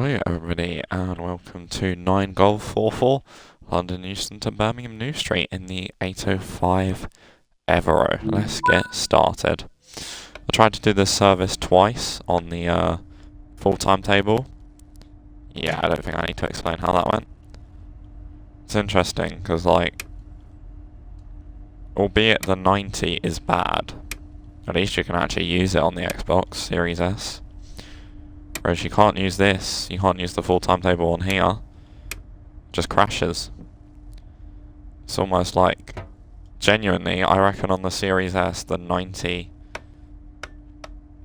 Hello everybody and welcome to 9 Golf 44 London Euston to Birmingham New Street in the 805 Evero. Let's get started. I tried to do this service twice on the full timetable. Yeah, I don't think I need to explain how that went. It's interesting because, like, albeit the 90 is bad, at least you can actually use it on the Xbox Series S. Whereas you can't use this, you can't use the full timetable on here. It just crashes. It's almost like, genuinely, I reckon on the Series S, the 90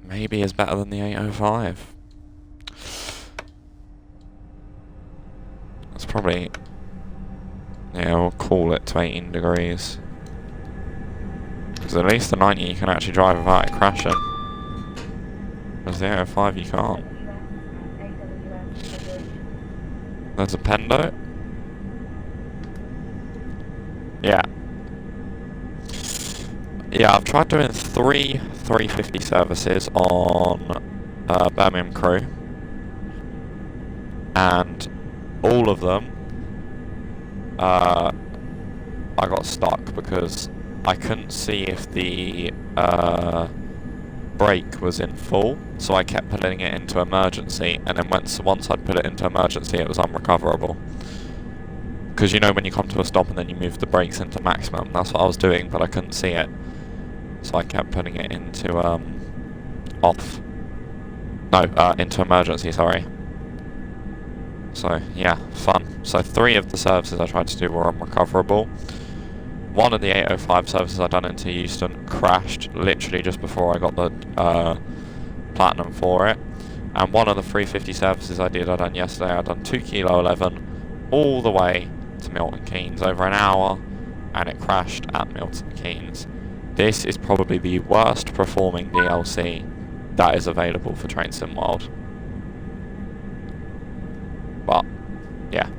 maybe is better than the 805. It's probably, yeah, we'll call it to 18 degrees. Because at least the 90 you can actually drive without it crashing. Whereas the 805 you can't. There's a Pendo. Yeah. Yeah, I've tried doing 350 services on Birmingham Crew. And all of them, I got stuck because I couldn't see if the brake was in full, so I kept putting it into emergency, and then once I'd put it into emergency it was unrecoverable. Because you know when you come to a stop and then you move the brakes into maximum, that's what I was doing, but I couldn't see it. So I kept putting it into off. No, into emergency, sorry. So yeah, fun. So 3 of the services I tried to do were unrecoverable. One of the 805 services I'd done into Euston crashed literally just before I got the platinum for it. And one of the 350 services I done yesterday, I'd done 2 kilo 11 all the way to Milton Keynes over an hour, and it crashed at Milton Keynes. This is probably the worst performing DLC that is available for Train Sim World. But yeah,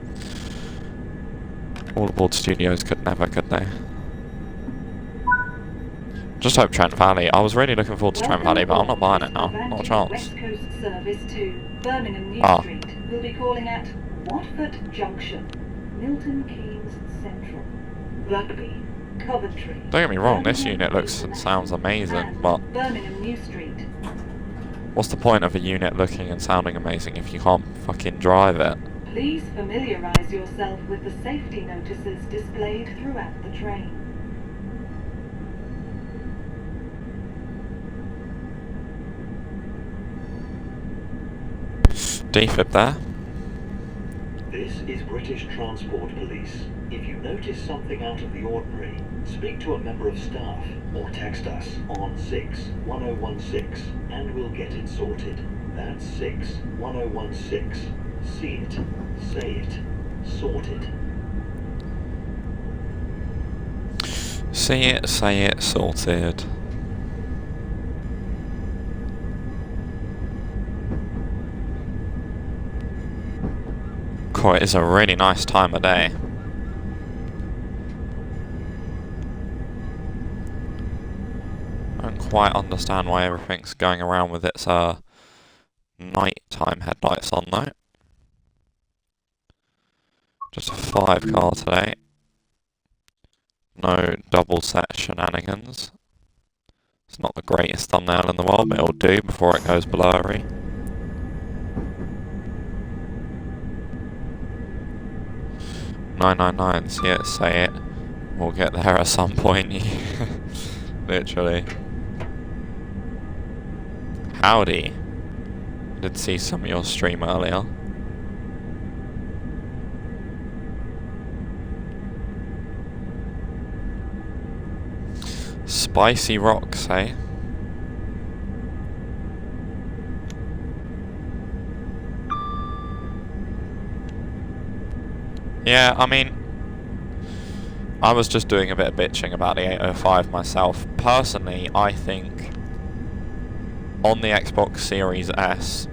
all aboard studios could never, could they? Just hope Trent Valley. I was really looking forward to Trent Valley, but I'm not buying it now. Not a chance. West Coast service to Birmingham New Street will be calling at Watford Junction, Milton Keynes Central, Rugby, Coventry. Don't get me wrong, this unit looks and sounds amazing, but Birmingham New Street. What's the point of a unit looking and sounding amazing if you can't fucking drive it? Please familiarise yourself with the safety notices displayed throughout the train. Defib there. This is British Transport Police. If you notice something out of the ordinary, speak to a member of staff or text us on 61016 and we'll get it sorted. That's 61016. See it, say it, sorted. See it, say it, sorted. Cool, it is a really nice time of day. I don't quite understand why everything's going around with its nighttime headlights on though. Just a 5 car today. No double set shenanigans. It's not the greatest thumbnail in the world, but it'll do before it goes blurry. "999, see it, say it. We'll get there at some point." Literally. Howdy. Did see some of your stream earlier. Spicy rocks, eh? Yeah, I mean, I was just doing a bit of bitching about the 805 myself. Personally, I think on the Xbox Series S,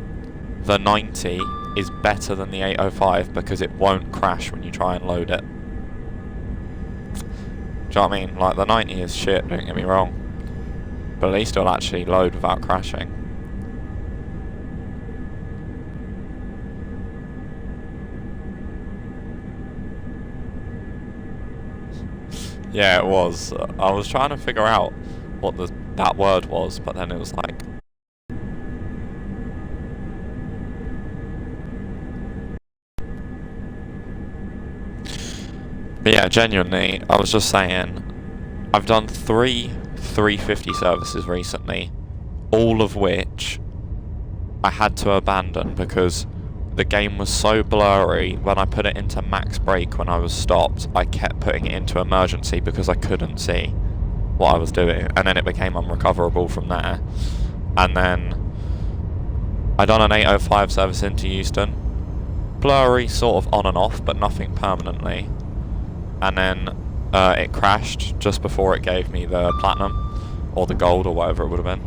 the 90 is better than the 805 because it won't crash when you try and load it. Do you know what I mean? Like, the 90 is shit, don't get me wrong. But at least it'll actually load without crashing. Yeah, it was. I was trying to figure out what that word was, but then it was like... But yeah, genuinely, I was just saying, I've done 3 350 services recently, all of which I had to abandon because the game was so blurry. When I put it into max brake when I was stopped, I kept putting it into emergency because I couldn't see what I was doing, and then it became unrecoverable from there. And then I done an 805 service into Euston, blurry sort of on and off, but nothing permanently. And then it crashed just before it gave me the platinum or the gold or whatever it would have been.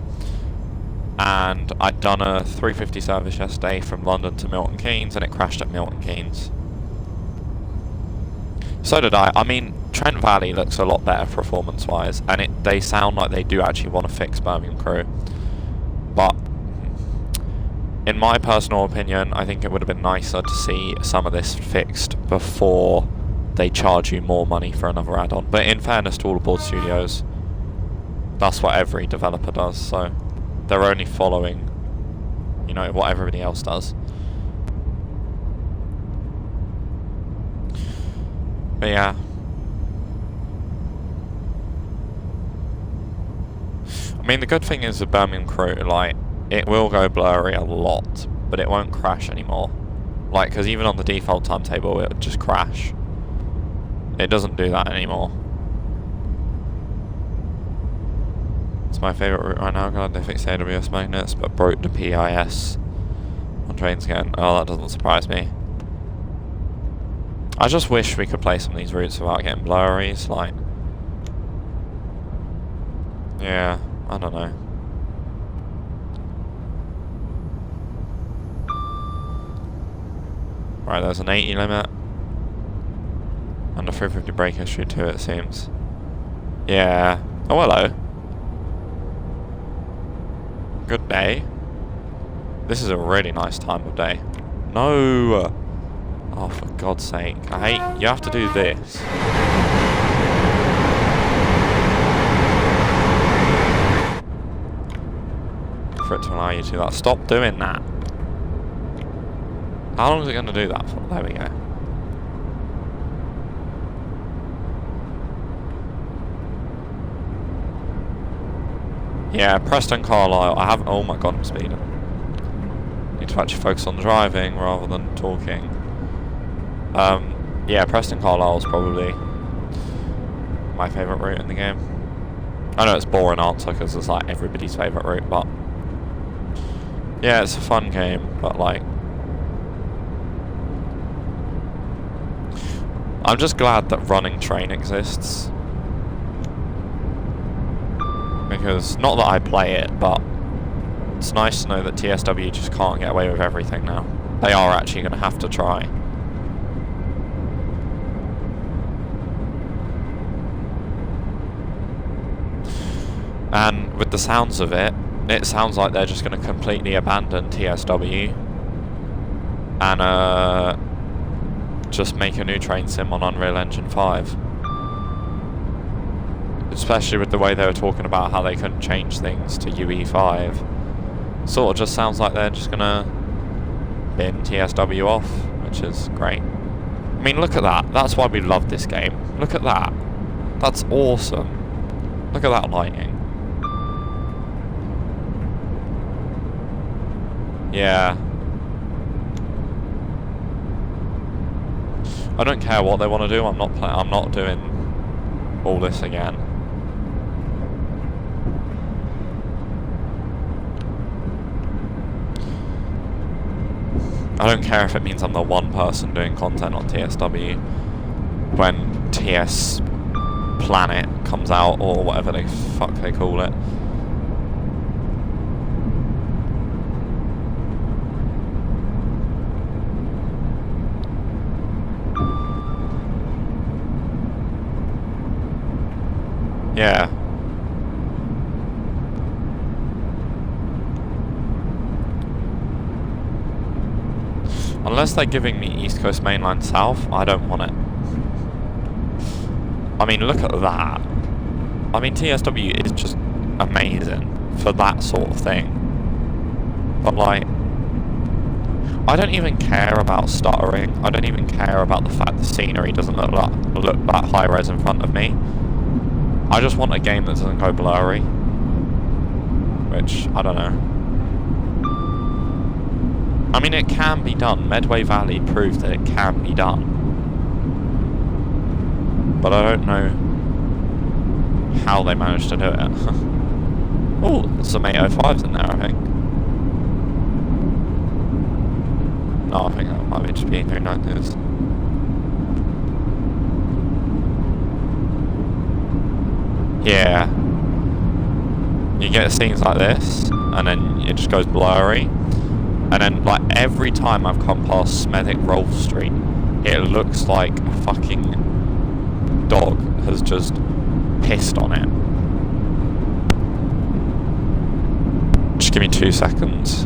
And I'd done a 350 service yesterday from London to Milton Keynes, and it crashed at Milton Keynes. So did I. I mean, Trent Valley looks a lot better performance-wise, and they sound like they do actually want to fix Birmingham Crew. But in my personal opinion, I think it would have been nicer to see some of this fixed before they charge you more money for another add-on. But in fairness to all aboard studios, that's what every developer does, so they're only following, you know, what everybody else does. But yeah. I mean, the good thing is with Birmingham Crew, like, it will go blurry a lot, but it won't crash anymore. Like, because even on the default timetable, it would just crash. It doesn't do that anymore. It's my favourite route right now. God, they fixed AWS magnets, but broke the PIS on trains again. Oh, that doesn't surprise me. I just wish we could play some of these routes without getting blurries, like... Yeah, I don't know. Right, there's an 80 limit. And a 350 brake history too, it seems. Yeah. Oh, hello. Good day. This is a really nice time of day. No! Oh, for God's sake. I hate... You have to do this. For it to allow you to do that. Stop doing that. How long is it going to do that for? There we go. Yeah, Preston Carlisle. I have... Oh my god, I'm speeding. Need to actually focus on driving rather than talking. Yeah, Preston Carlisle is probably my favourite route in the game. I know it's a boring answer because it's like everybody's favourite route, but... Yeah, it's a fun game, but like... I'm just glad that running train exists. Because, not that I play it, but it's nice to know that TSW just can't get away with everything now. They are actually going to have to try. And with the sounds of it, it sounds like they're just going to completely abandon TSW and just make a new train sim on Unreal Engine 5. Especially with the way they were talking about how they couldn't change things to UE5. Sort of just sounds like they're just gonna bin TSW off, which is great. I mean, look at that. That's why we love this game. Look at that. That's awesome. Look at that lighting. Yeah. I don't care what they want to do. I'm not doing all this again. I don't care if it means I'm the one person doing content on TSW when TS Planet comes out, or whatever the fuck they call it. Yeah. Unless they're giving me East Coast Mainline South, I don't want it. I mean, look at that. I mean, TSW is just amazing for that sort of thing. But like, I don't even care about stuttering. I don't even care about the fact the scenery doesn't look that high res in front of me. I just want a game that doesn't go blurry. Which, I don't know. I mean, it can be done. Medway Valley proved that it can be done. But I don't know how they managed to do it. Oh, there's some 805s in there, I think. No, I think that might be just being 390s. Yeah. You get scenes like this, and then it just goes blurry. And then, like, every time I've come past Smethwick Rolfe Street, it looks like a fucking dog has just pissed on it. Just give me 2 seconds.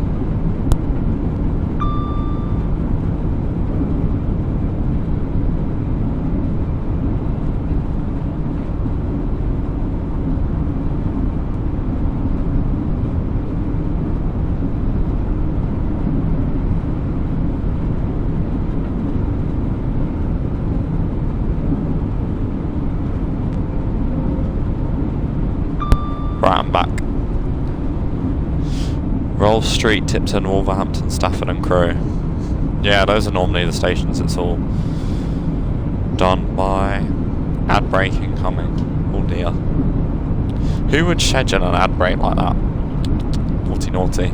Right, I'm back. Rolfe Street, Tipton, Wolverhampton, Stafford and Crewe. Yeah, those are normally the stations it's all done by. Ad break incoming. Oh dear. Who would schedule an ad break like that? Naughty naughty.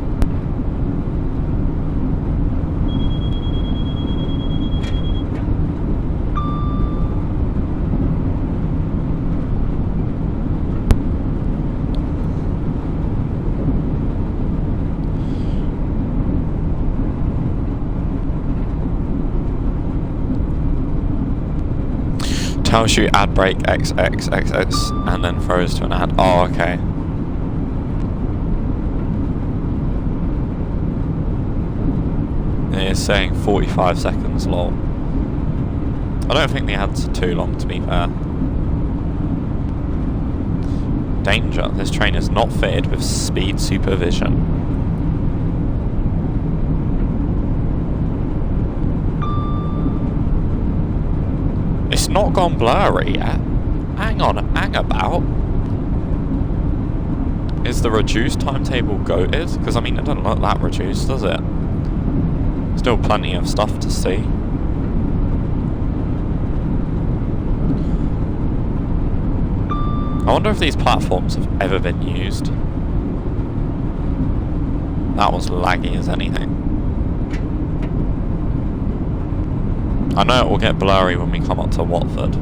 Tells you ad break XXXX and then throws to an ad. Oh, okay. It is saying 45 seconds lol. I don't think the ads are too long, to be fair. Danger. This train is not fitted with speed supervision. It's not gone blurry yet. Hang on, hang about. Is the reduced timetable goated? Because I mean, it doesn't look that reduced, does it? Still plenty of stuff to see. I wonder if these platforms have ever been used. That was laggy as anything. I know it will get blurry when we come up to Watford.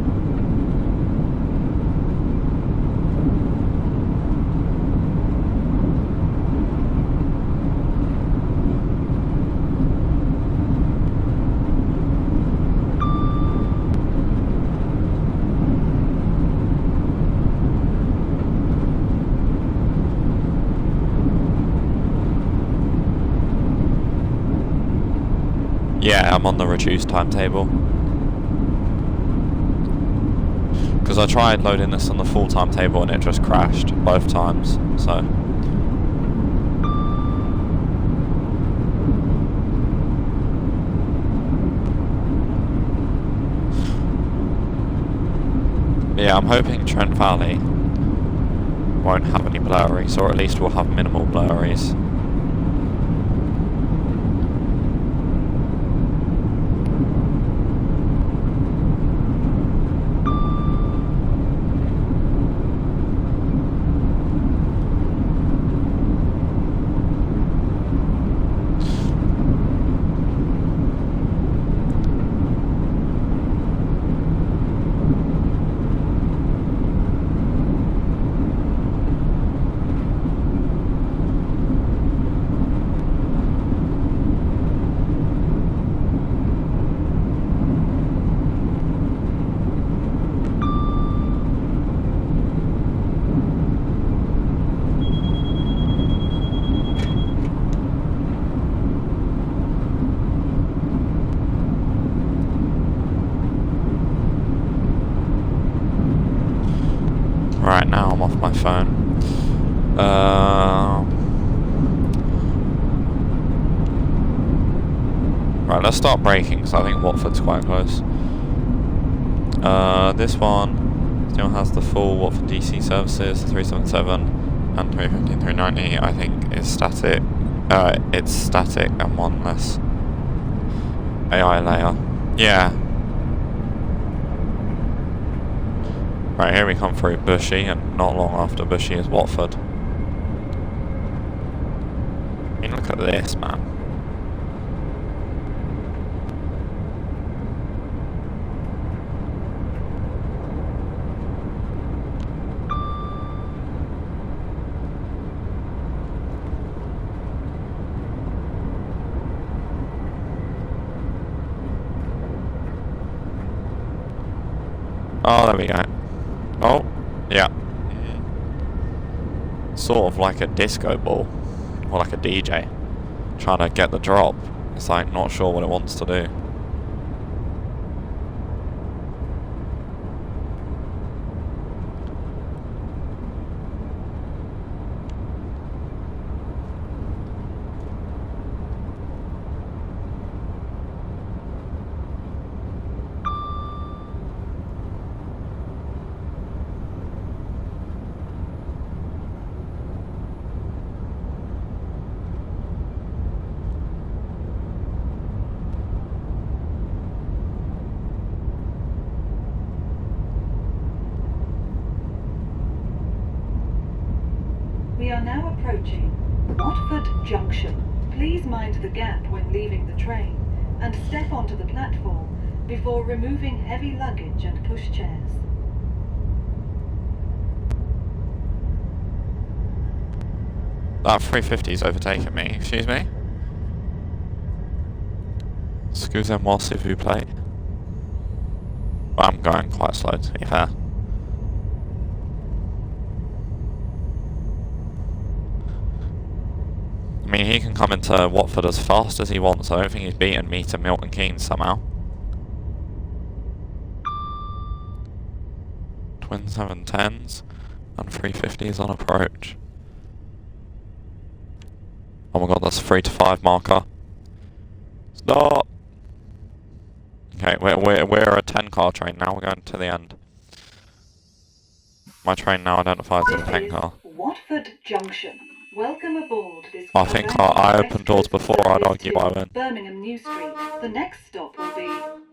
Yeah, I'm on the reduced timetable. Because I tried loading this on the full timetable and it just crashed both times, so. Yeah, I'm hoping Trent Valley won't have any blurries, or at least we'll have minimal blurries. Right, let's start braking, because I think Watford's quite close. This one still has the full Watford DC services, 377 and 315, 390. I think is static. It's static and one less AI layer. Yeah. Right, here we come through Bushy, and not long after Bushy is Watford. I mean, look at this, man. Oh, there we go. Oh, yeah. Sort of like a disco ball, or like a DJ, trying to get the drop. It's like not sure what it wants to do. We are now approaching Watford Junction. Please mind the gap when leaving the train and step onto the platform before removing heavy luggage and pushchairs. That 350's overtaken me, excuse me? Excusez-moi s'il vous plaît. Well, I'm going quite slow to be fair. I mean, he can come into Watford as fast as he wants. I don't think he's beaten me to Milton Keynes somehow. Twin 710s and 350s on approach. Oh my god, that's a 3 to 5 marker. Stop! Okay, we're a 10 car train now, we're going to the end. My train now identifies as a 10 car. Watford Junction. Welcome aboard this. I think I opened doors before, I'd argue I win. Birmingham New Street. The next stop will be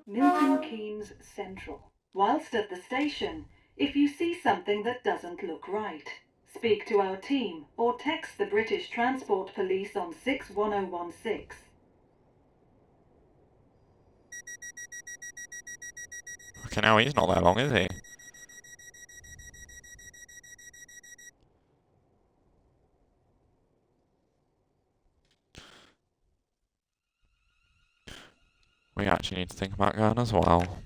Milton Keynes Central. Whilst at the station, if you see something that doesn't look right, speak to our team or text the British Transport Police on 61016. Okay, now he's not that long, is he? We actually need to think about going as well.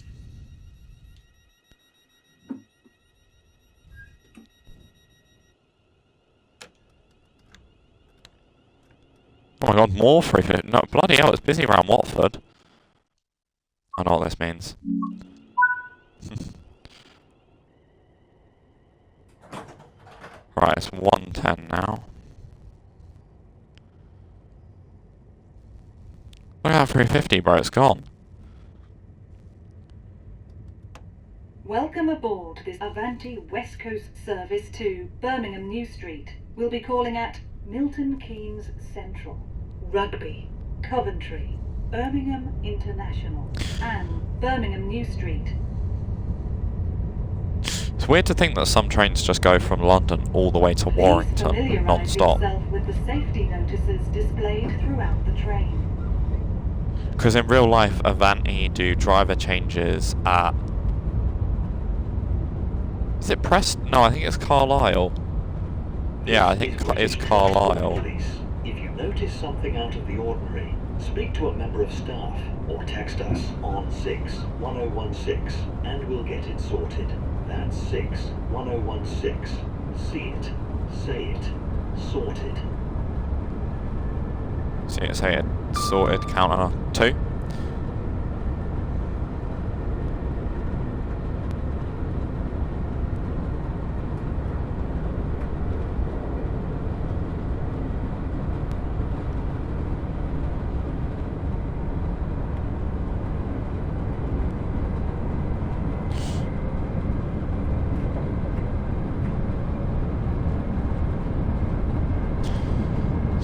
Oh my god, more 350. No, bloody hell, it's busy around Watford. I know what this means. Right, it's 110 now. Look at that 350, bro, it's gone. Welcome aboard this Avanti West Coast service to Birmingham New Street. We'll be calling at Milton Keynes Central, Rugby, Coventry, Birmingham International, and Birmingham New Street. It's weird to think that some trains just go from London all the way to Warrington non-stop. Please familiarise yourself with the safety notices displayed throughout the train. Because in real life, Avanti do driver changes at... Is it Preston? No, I think it's Carlisle. Yeah, I think it's Carlisle. If you notice something out of the ordinary, speak to a member of staff or text us on 61016 and we'll get it sorted. That's 61016. See it, say it, sorted. See it, say it, sorted, counter 2.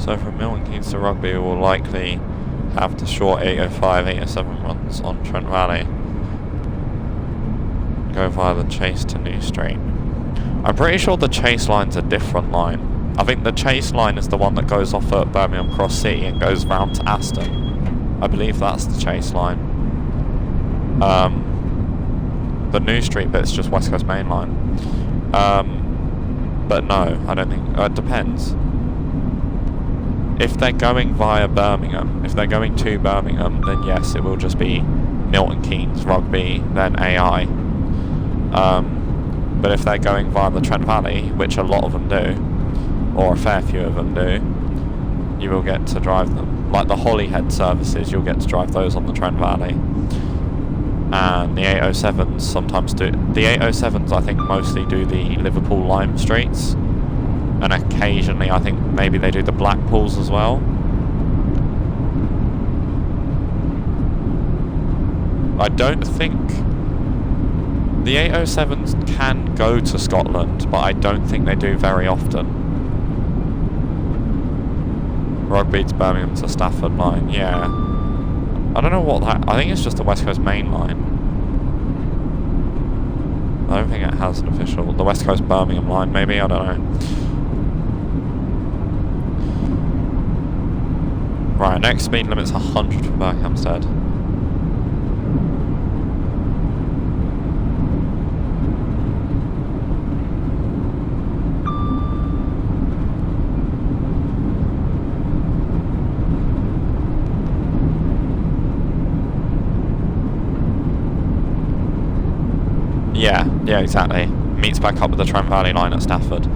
So from Milton Keynes to Rugby, we will likely have the short 805, 807 runs on Trent Valley. Go via the Chase to New Street. I'm pretty sure the Chase line's a different line. I think the Chase line is the one that goes off at Birmingham Cross City and goes round to Aston. I believe that's the Chase line. The New Street bit's just West Coast Main Line. But no, I don't think... it depends. If they're going via Birmingham, if they're going to Birmingham, then yes, it will just be Milton Keynes, Rugby, then AI. But if they're going via the Trent Valley, which a lot of them do, or a fair few of them do, you will get to drive them. Like the Holyhead services, you'll get to drive those on the Trent Valley. And the 807s sometimes do... The 807s I think mostly do the Liverpool Lime Streets. And occasionally I think maybe they do the Blackpools as well. I don't think... The 807s can go to Scotland, but I don't think they do very often. Rugby to Birmingham to Stafford line, yeah. I don't know what that... I think it's just the West Coast Main Line. I don't think it has an official... The West Coast Birmingham line, maybe? I don't know. Right, next speed limit's 100 for Berkhamsted. Yeah, exactly. Meets back up with the Trent Valley line at Stafford.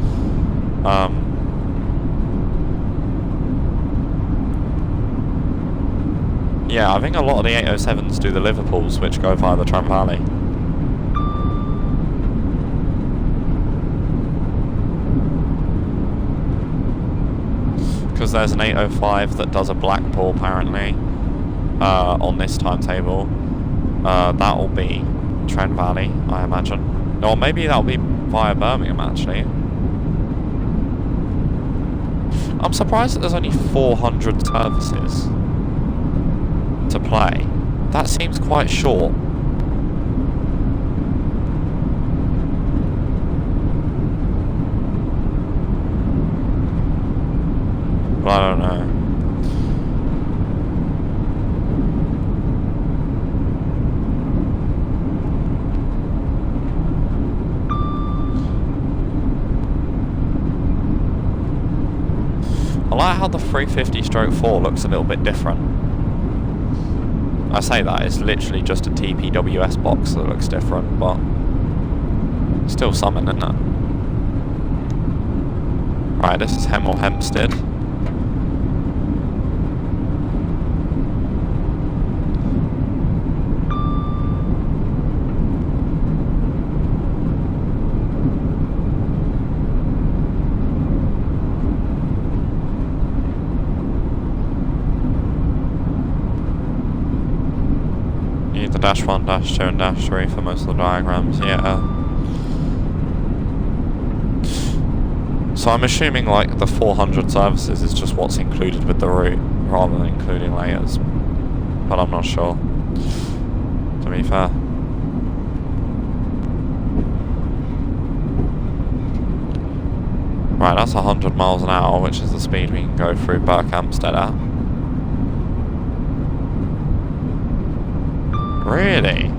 Yeah, I think a lot of the 807s do the Liverpools, which go via the Trent Valley. Because there's an 805 that does a Blackpool, apparently, on this timetable. That'll be Trent Valley, I imagine. Or maybe that'll be via Birmingham, actually. I'm surprised that there's only 400 services to play. That seems quite short. But I don't know. I like how the 350/4 looks a little bit different. I say that, it's literally just a TPWS box that looks different, but still something, isn't it? Right, this is Hemel Hempstead. Dash 1, dash 2 and dash 3 for most of the diagrams, yeah. So I'm assuming like the 400 services is just what's included with the route, rather than including layers. But I'm not sure, to be fair. Right, that's 100 miles an hour, which is the speed we can go through Berkhamsted at. Really?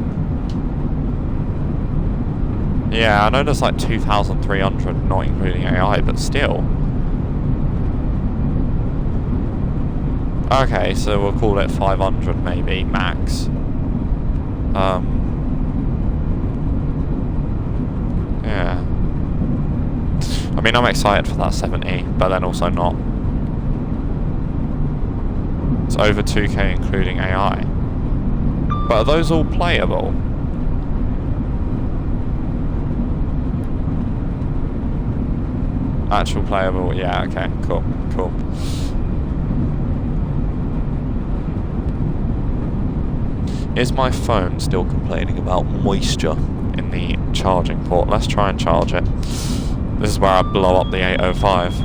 Yeah, I know there's like 2,300, not including AI, but still. Okay, so we'll call it 500 maybe, max. Yeah. I mean, I'm excited for that 70, but then also not. It's over 2k including AI. But are those all playable? Actual playable, yeah, okay, cool. Is my phone still complaining about moisture in the charging port? Let's try and charge it. This is where I blow up the 805.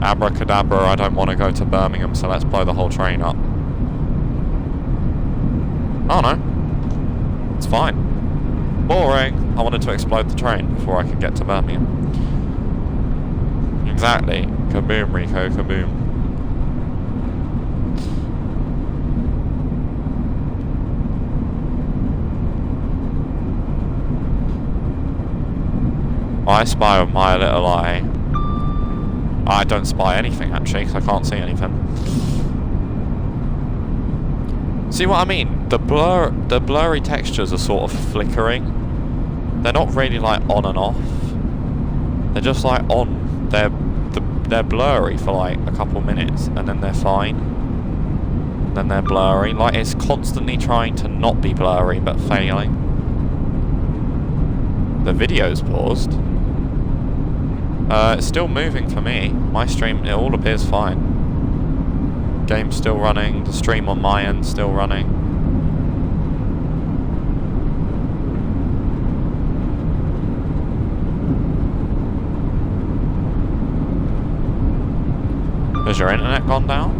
Abracadabra, I don't want to go to Birmingham, so let's blow the whole train up. Oh no. It's fine. Boring. I wanted to explode the train before I could get to Birmingham. Exactly. Kaboom, Rico, kaboom. I spy with my little eye. I don't spy anything actually, because I can't see anything. See what I mean? The blurry textures are sort of flickering. They're not really like on and off. They're just like on. They're blurry for like a couple minutes, and then they're fine. And then they're blurry. Like it's constantly trying to not be blurry, but failing. The video's paused. It's still moving for me. My stream, it all appears fine. Game's still running. The stream on my end still running. Has your internet gone down?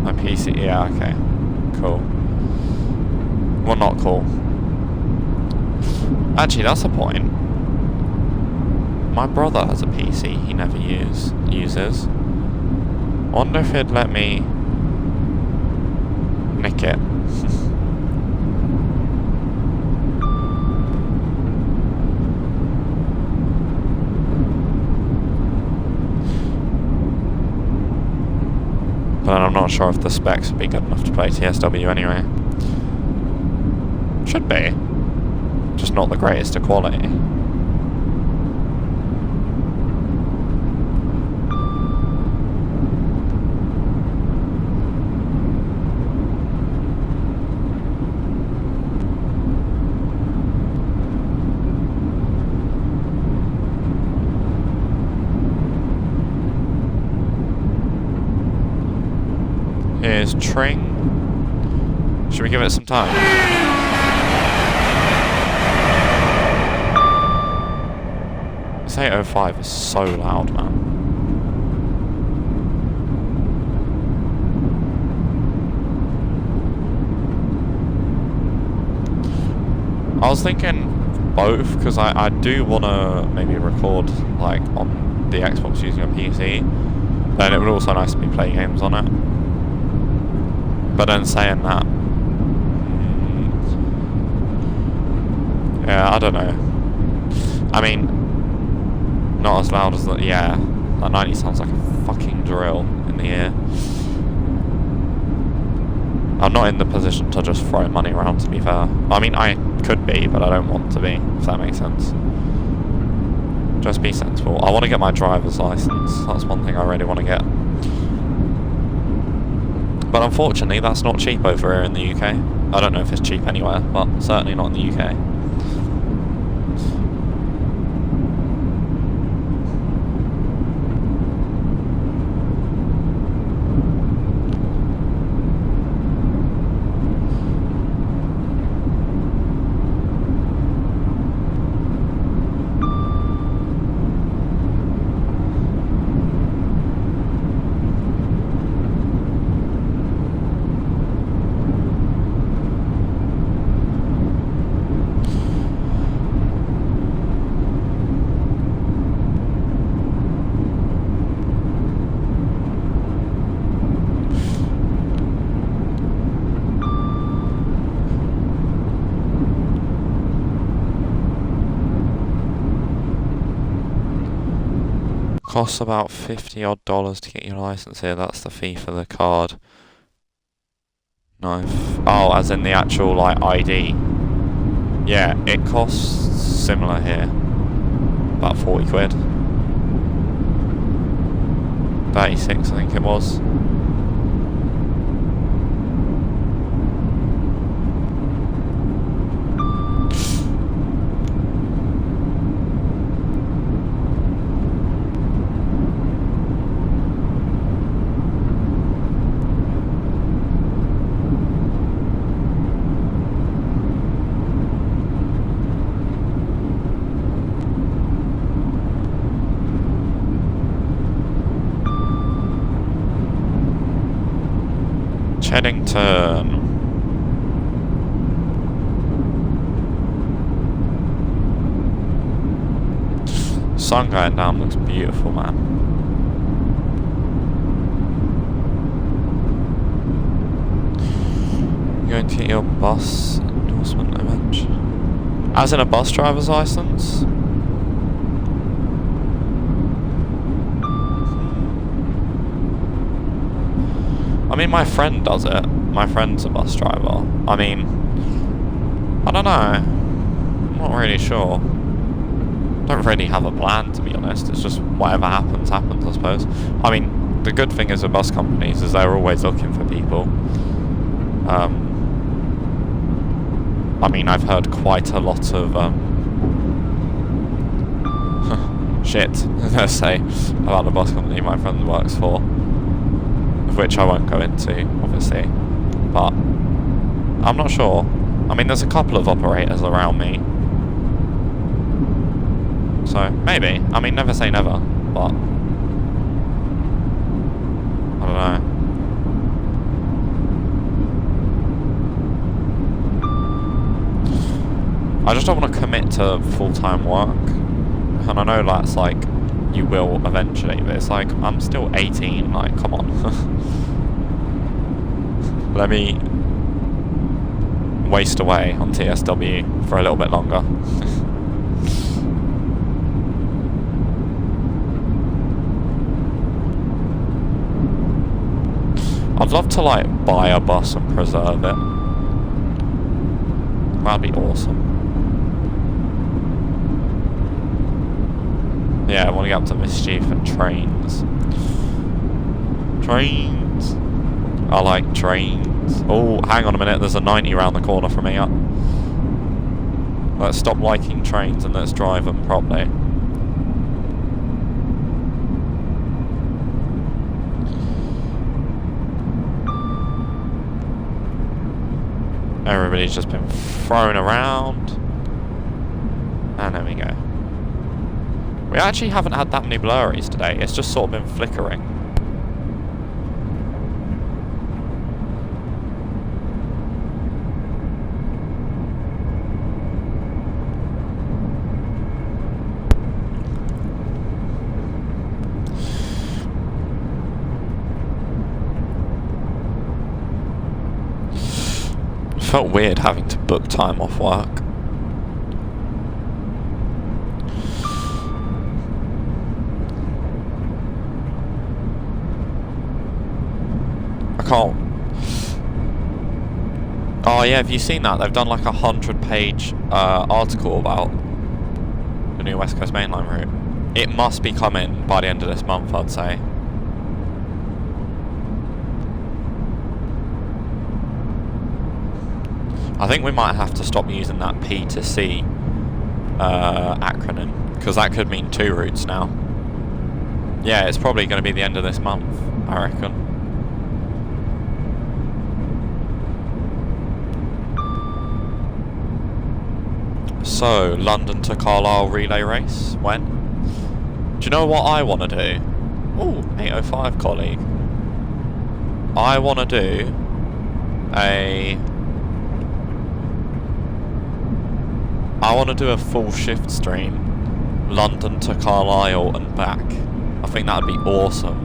My PC, yeah, okay. Cool. Well, not cool. Actually, that's a point. My brother has a PC he never uses. Wonder if he'd let me nick it. But I'm not sure if the specs would be good enough to play TSW anyway. Should be. Just not the greatest of quality. Here's Tring. Should we give it some time? This 805 is so loud, man. I was thinking both, because I do want to maybe record like on the Xbox using a PC. Then it would also nice to be playing games on it. But then saying that, yeah, I don't know. I mean, not as loud as that. Yeah, that 90 sounds like a fucking drill in the ear. I'm not in the position to just throw money around, to be fair. I mean, I could be, but I don't want to be, if that makes sense. Just be sensible. I want to get my driver's license. That's one thing I really want to get. But unfortunately, that's not cheap over here in the UK. I don't know if it's cheap anywhere, but certainly not in the UK. Costs about $50 odd to get your license here. That's the fee for the card. No. Oh, as in the actual like ID. Yeah, it costs similar here. About 40 quid. 36, I think it was. Teddington. Sun going down looks beautiful, man. Going to get your bus endorsement eventually. As in a bus driver's license? I mean, my friend does it. My friend's a bus driver. I mean, I don't know. I'm not really sure. Don't really have a plan, to be honest. It's just whatever happens, happens, I suppose. I mean, the good thing is with bus companies is they're always looking for people. I mean, I've heard quite a lot of shit, let's say, about the bus company my friend works for, which I won't go into, obviously. But I'm not sure. I mean, there's a couple of operators around me. So, maybe. I mean, never say never, but I don't know. I just don't want to commit to full-time work. And I know that's like, you will eventually, but it's like, I'm still 18, like, come on. Let me waste away on TSW for a little bit longer. I'd love to like buy a bus and preserve it. That'd be awesome. Yeah, I want to get up to Mischief and trains. Trains. I like trains. Oh, hang on a minute, there's a 90 round the corner from here. Let's stop liking trains and let's drive them properly. Everybody's just been thrown around. And there we go. We actually haven't had that many blurries today, it's just sort of been flickering. Felt weird having to book time off work. I can't. Oh yeah, have you seen that? They've done like a 100-page article about the new West Coast mainline route. It must be coming by the end of this month, I'd say. I think we might have to stop using that P to C acronym, because that could mean 2 routes now. Yeah, it's probably going to be the end of this month, I reckon. So, London to Carlisle relay race, when? Do you know what I want to do? Ooh, 805 colleague. I want to do a full shift stream, London to Carlisle and back. I think that would be awesome.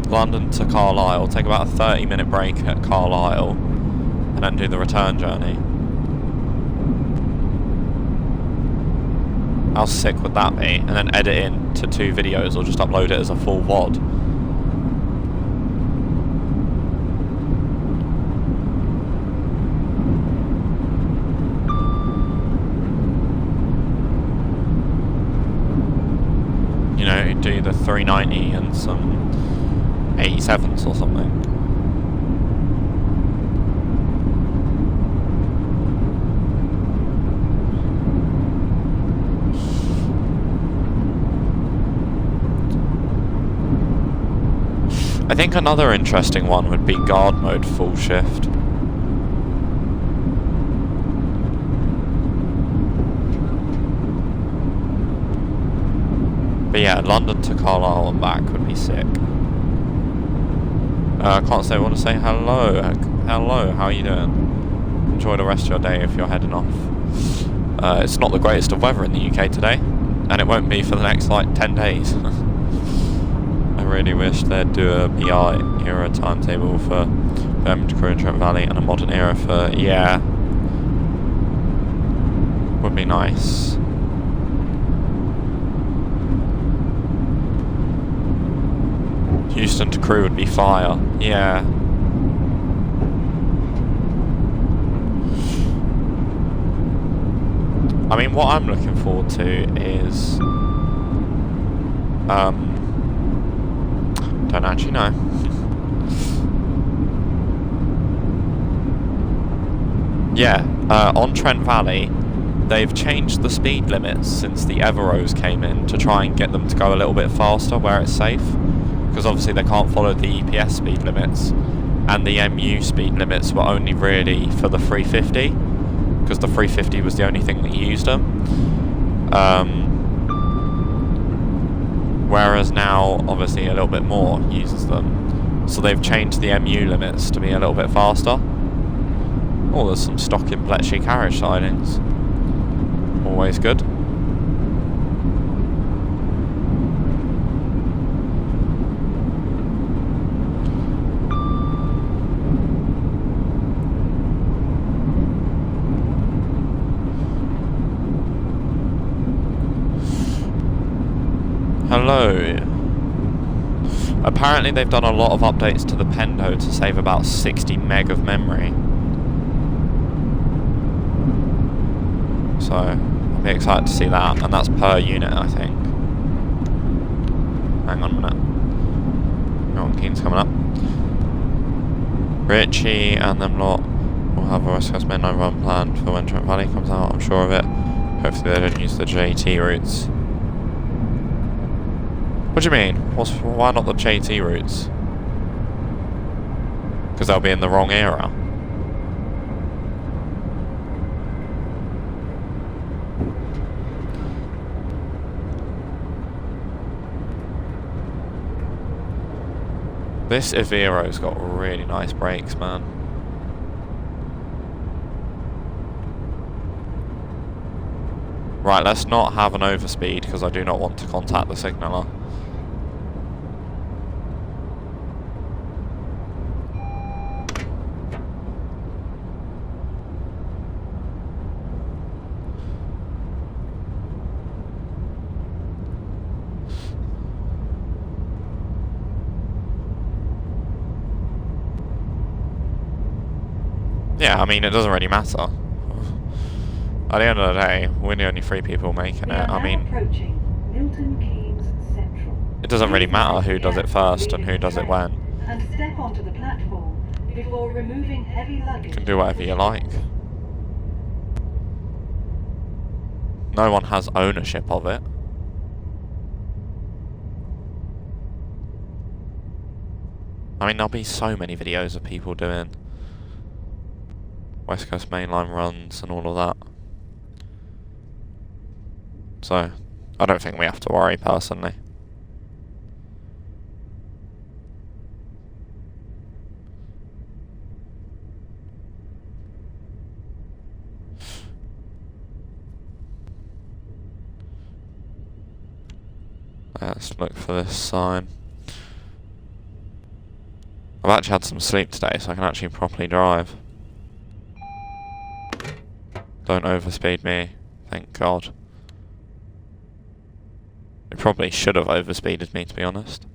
London to Carlisle, take about a 30-minute break at Carlisle, and then do the return journey. How sick would that be? And then edit in to 2 videos, or just upload it as a full VOD. You know, do the 390 and some 87s or something. I think another interesting one would be guard mode full shift. But yeah, London to Carlisle and back would be sick. I can't say I want to say hello. Hello, how are you doing? Enjoy the rest of your day if you're heading off. It's not the greatest of weather in the UK today, and it won't be for the next like 10 days. I really wish they'd do a BI era timetable for Birmingham to Crewe and Trent Valley and a modern era for, yeah, would be nice. Euston to Crewe would be fire, yeah. I mean, what I'm looking forward to is, don't actually know. Yeah, on Trent Valley, they've changed the speed limits since the Everos came in to try and get them to go a little bit faster where it's safe. Because obviously they can't follow the EPS speed limits, and the MU speed limits were only really for the 350, because the 350 was the only thing that used them. Whereas now, obviously, a little bit more uses them. So they've changed the MU limits to be a little bit faster. Oh, there's some stock in Bletchley carriage sidings. Always good. Hello. Apparently they've done a lot of updates to the Pendo to save about 60 meg of memory. So, I'll be excited to see that, and that's per unit, I think. Hang on a minute. Milton Keynes coming up. Richie and them lot will have a West Coast Mainline run planned for when Trent Valley comes out, I'm sure of it. Hopefully they don't use the JT routes. What do you mean? Why not the JT routes? Because they'll be in the wrong era. This Evero's got really nice brakes, man. Right, let's not have an overspeed because I do not want to contact the signaller. Yeah, I mean, it doesn't really matter. At the end of the day, we're the only 3 people making it. I mean, Milton Keynes Central. It doesn't really matter who does it first and who does it when. And step onto the platform before removing heavy luggage. You can do whatever you like. No one has ownership of it. I mean, there'll be so many videos of people doing West Coast Mainline runs and all of that. So, I don't think we have to worry personally. Let's look for this sign. I've actually had some sleep today, so I can actually properly drive. Don't overspeed me, thank God. It probably should have overspeeded me, to be honest.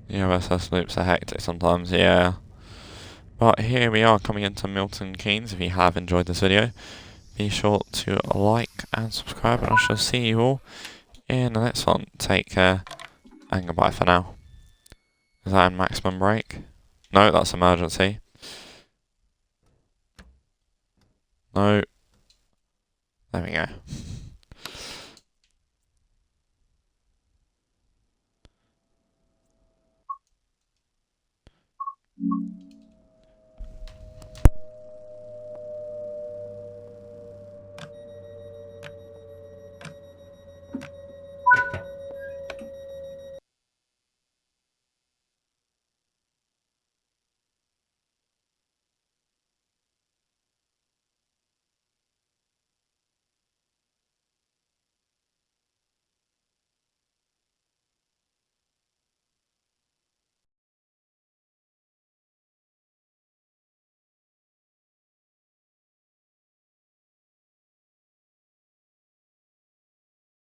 The OSS loops are hectic sometimes, yeah. But here we are coming into Milton Keynes. If you have enjoyed this video, be sure to like and subscribe, and I shall see you all in the next one. Take care, and goodbye for now. Is that in maximum brake? No, that's emergency. No. There we go.